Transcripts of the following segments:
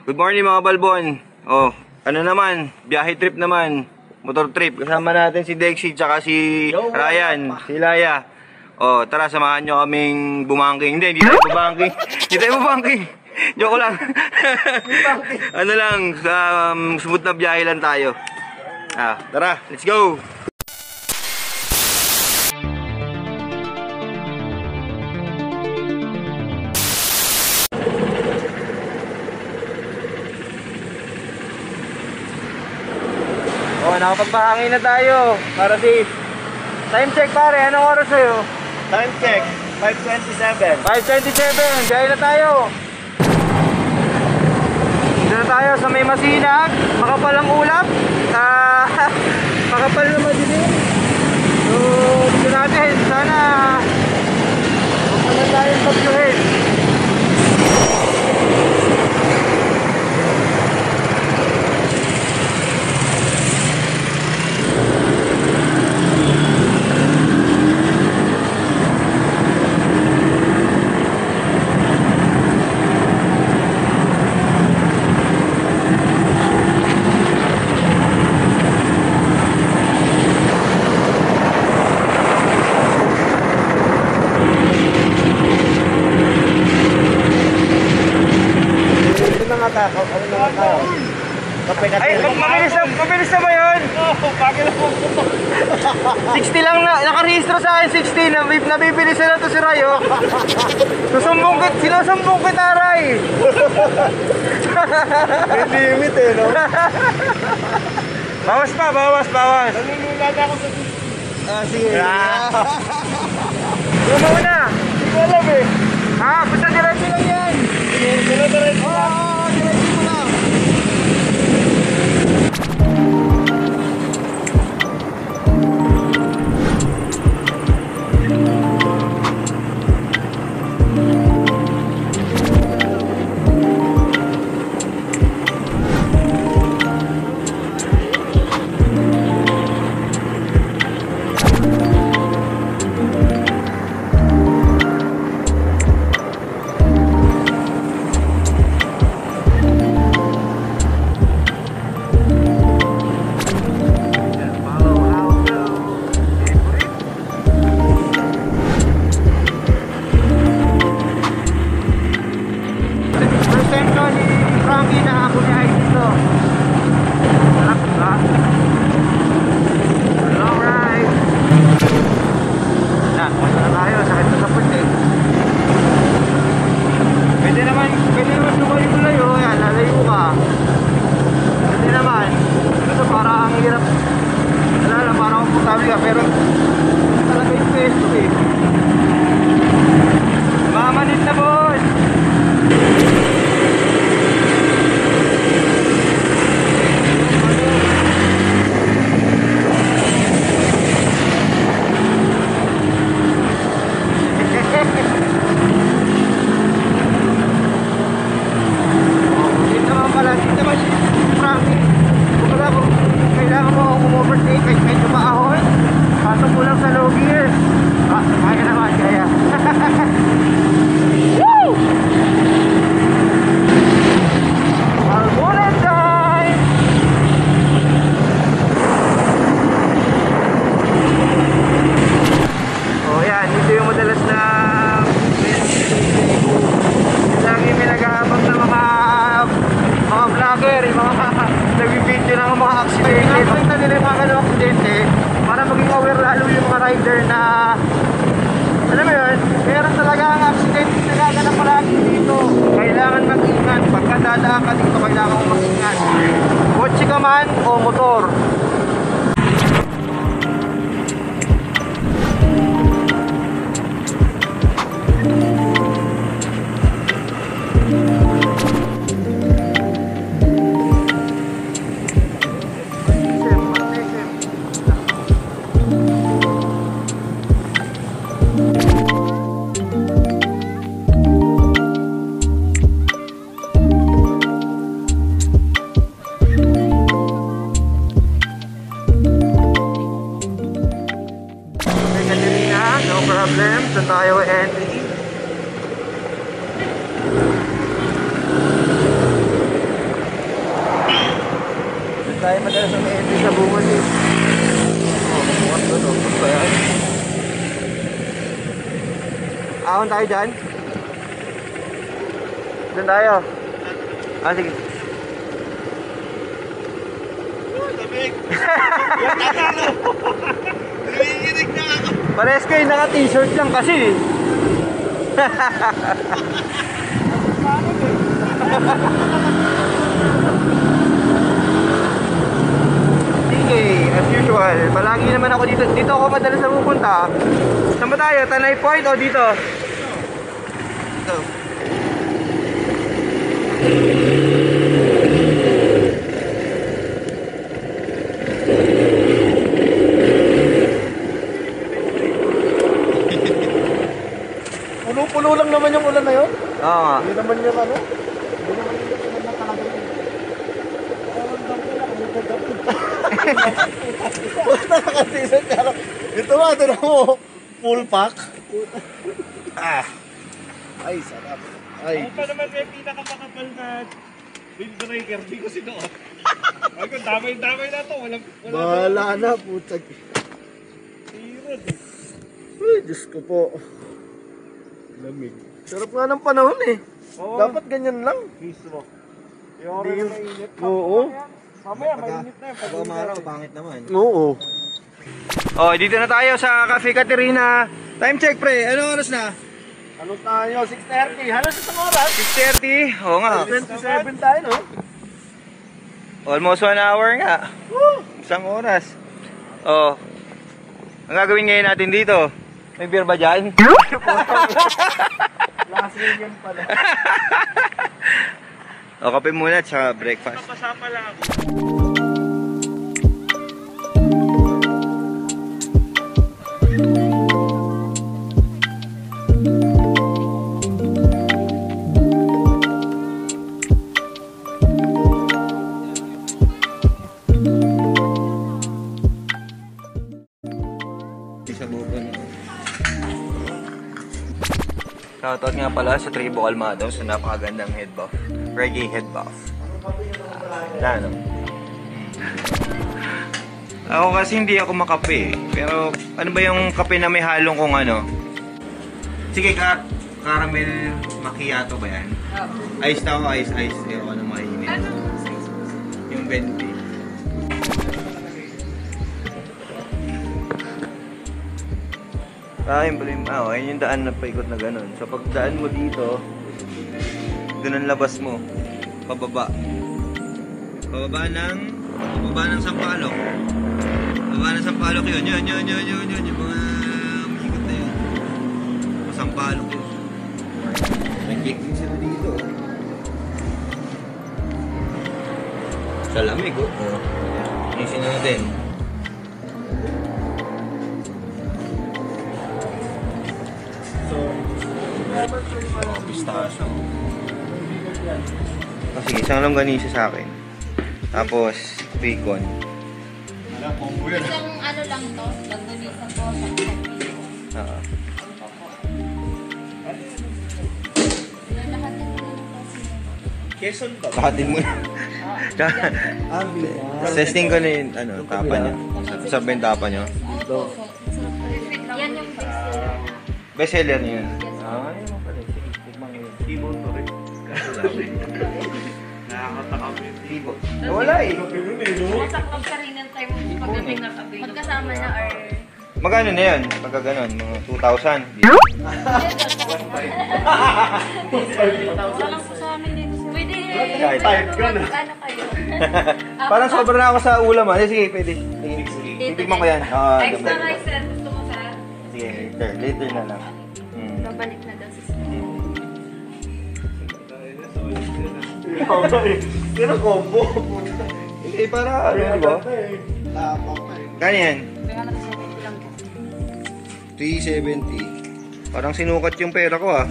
Good morning mga balbon. Oh, ano naman, biyahe trip naman. Motor trip. Kasama natin si Dexy tsaka si Ryan, si Laya. Oh, tara samahan nyo kaming bumangking. Hindi tayo bumangking. Hindi tayo bumangking. Joke lang. Ano lang, smooth na biyahe lang tayo. Tara, let's go. Oh, nakapagpahangin na tayo para safe. Time check pare, anong oras sa'yo? Time check, 5:27. 5:27, gaya na tayo. Dito na tayo sa may masinag, makapal ang ulap. Makapal na madilim. So, dito natin, sana huwag naman tayong pagluhin. Ay, mabilis na ba yun? Oo, bakit ako? 60 lang na, nakarehistro sa akin 60, nabibilis na to si Rayo. Sinusumbong kita, Ray. May limit eh, no? Bawas. Nanunulad ako sa 60. Sige. Ano na? Hindi ko alam eh. Basta diretso lang yan. Diretso lang. Diretso mo lang. Pero talaga yung pesto eh. Mamanit na boss. Dito naman pala, dito naman Frankie. Kailangan mo overtake kahit medyo maahon. Pasok mo lang sa low gear. Kaya naman, kaya. Woo! Albulan time! Oh yan, dito yung madalas na lagi may nag-aabang na mga vlogger, yung mga nag-video ng mga accident. Nakapit na nila yung mga ganong aksidente para maging aware lalo yung mga rider na alam mo yun, meron talaga ang accident na gaganap palagi dito. Kailangan mag-ingat. Pagka dadaan ka dito, kailangan mo mag-ingat. Kotse ka man o motor. problem. Doon tayo entry. tayo madalas ang entry sa bungan eh. What ba yan? Ahon tayo dyan? Doon tayo. Ah, sige. Lamig. Nanginginig na ako. Pares kayo naka-t-shirt lang kasi. Sige, as usual. Palagi naman ako dito. Dito ako madalas na pupunta. Saan ba tayo? Tanay Point o dito? Dito. Puno-puno lang naman yung ulan na yun. Oo nga. Hindi naman yung ano. Hindi naman yung ulan na talaga yun. Basta nakatisan ka lang. Ito nga, ito na mo. Full pack. Ah. Ay, sarap. Ay. Ako pa naman may pinakamakapal na windbreaker, di ko sinuot. Ay ko, damay-damay na to. Wala Bahala na, putag. tirad. Ay, Diyos ko po. Lamig. Sarap nga ng panahon eh. Oo. Dapat ganyan lang. Mismo. Yung oras na mainit. Oo. Mamaya, mainit na. Pag umaraw, pangit naman. Oo. Oh, dito na tayo sa Cafe Caterina. Time check, pre. Anong oras na? Ano tayo? 6:30. Halos isang oras. 6:30. Oo nga. 27 tayo, no? Almost 1 hour nga. Isang oras. Oh. Ang gagawin ngayon natin dito? May beer ba dyan? Last weekend pala. O, kape muna at saka breakfast. Napasapa lang ako. Sa buko na. Shoutout nga pala sa Tribo Calmado sa napakagandang head buff. Reggae head buff. Ano? Ako kasi hindi ako makape. Pero ano ba yung kape na may halong kung ano? Sige caramel macchiato ba yan? Ice tao, ice. Ewan ko na mainit. Yung 20. Ayun pala yung, ayun yung daan na paikot na ganun. So pag daan mo dito, doon ang labas mo. Pababa. Pababa ng Sampaloc. Pababa ng Sampaloc yun. Yun. Yung mga masikot na yun. Sampaloc yun. May cake din sila dito. Sa lamig, oh. Isin natin. Pistachio. Oh, sige, isang longganisa sa akin. Tapos, bacon. Isang ano lang to, lagdanisa po sa piso. Oo. Lalahatin ko lang po. Quezon ba? Lahatin mo na. Testing ko na yung tapa niya. Sabi yung tapa niyo. Opo. Yan yung best. Best seller niyo yun. Ayun mo pala. Sige, tikman mo yun. Tibon to rin. Nakakatakam yun. Tibo. Wala eh. Masaklang ka rin ng time mo pagdating na kape. Magkasama na or... Magkano na yun? Pagka ganun, mga 2,000. Walang po sa amin dito. Pwede. Kahit type ka na. Ano kayo? Parang sobra na ako sa ulam ah. Sige, pwede. Titikman ko yan. Extra rice sir. Gusto mo sir? Sige, later na lang. Babalik na daw si Pero combo. Eh, para ano, di ba? Kanya yan? 370. Parang sinukat yung pera ko ah.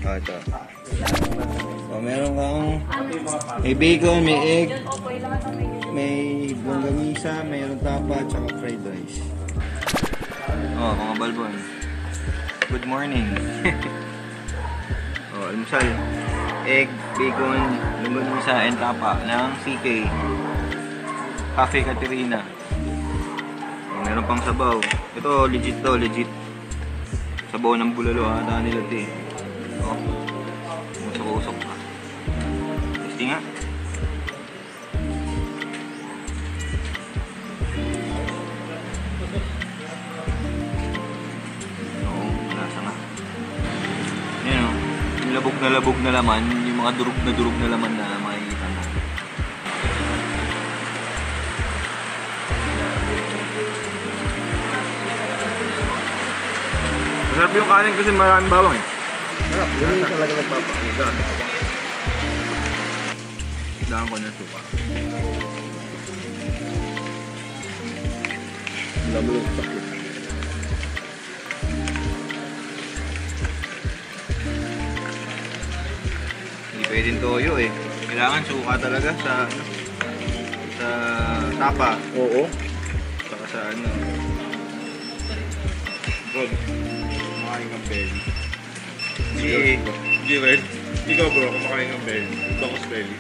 Ito. So, meron kang may bacon, may egg, may longganisa, mayroong tapa, tsaka fried rice. Oh, mga balbon. Good morning. Oh, almusal. Egg, bacon, longganisa, and tapa ng CK. Cafe Caterina. Meron pang sabaw. Ito, legit to, legit. Sabaw ng bulalo, ata nila ito eh. Oh. Usok-usok pa. Testing nga. Oo, malasa nga. Yan o. Yung labog na laman, yung mga durog na laman na makikita mo. Masarap yung kanin kasi maraming bawang eh. Sarap, yun yung talaga nagpapakita. Dahan ko ng suka. Lamulog sakit. Hindi pwedeng toyo eh. Kailangan suka talaga sa tapa. Oo. Saka sa ano. Rod, kumakain ng belly. Hindi red. Ikaw bro, kumakain ng belly. Bangos belly.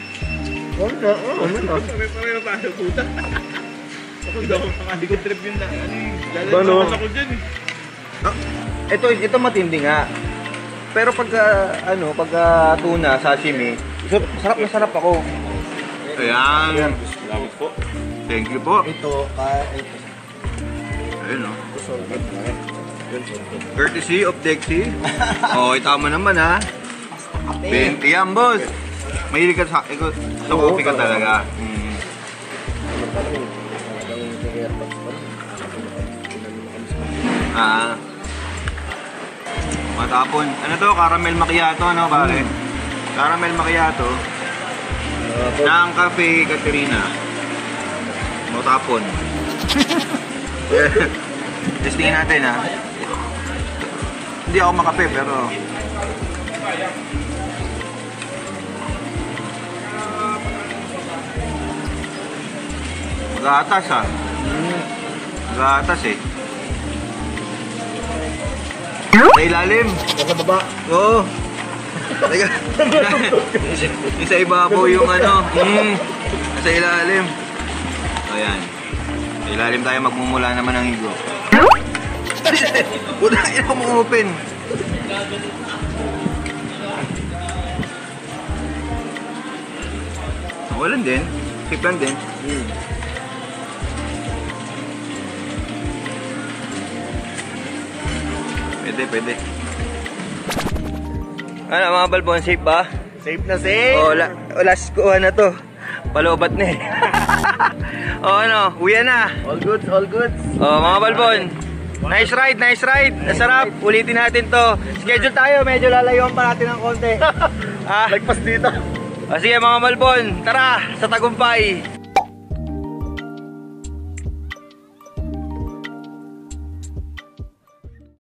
Pare-pareho tayo, puta. Ako daw, hindi ko trip yun na. Bano? Ako dyan eh. Ito matindi nga. Pero pag tuna, sashimi, sarap na sarap ako. Ayan. Salamat po. Thank you po. Ito, ito. Ayun o. Sorted na rin. Courtesy of Dexy. Oh, tama naman ha. 20 yan, boss. Mahilig ka sa coffee ka talaga. Matapon. Ano to? Caramel macchiato, ano pare? Caramel macchiato ng Cafe Caterina. Matapon. Testingin natin ha. Hindi ako makape pero mag-aatas ha. Mag-aatas eh. Sa ilalim. Sa baba. Oo. Teka. Yung sa ibabaw yung ano. Sa ilalim. Ayan. Sa ilalim tayo magmumula naman ng higo. Wala yun ako ma-open. Walan din. Siklan din. Pwede. Ano mga balbon, safe ba? Safe na safe. Oh, last ko na to. Palobat na eh. Oh ano, uwi na. All goods, all goods. Oh mga balbon. Nice ride. Nasarap. Ulitin natin to. Schedule tayo, medyo lalayuan pa natin ng konti. Lagpas dito. Sige mga balbon, tara sa Tagumpay.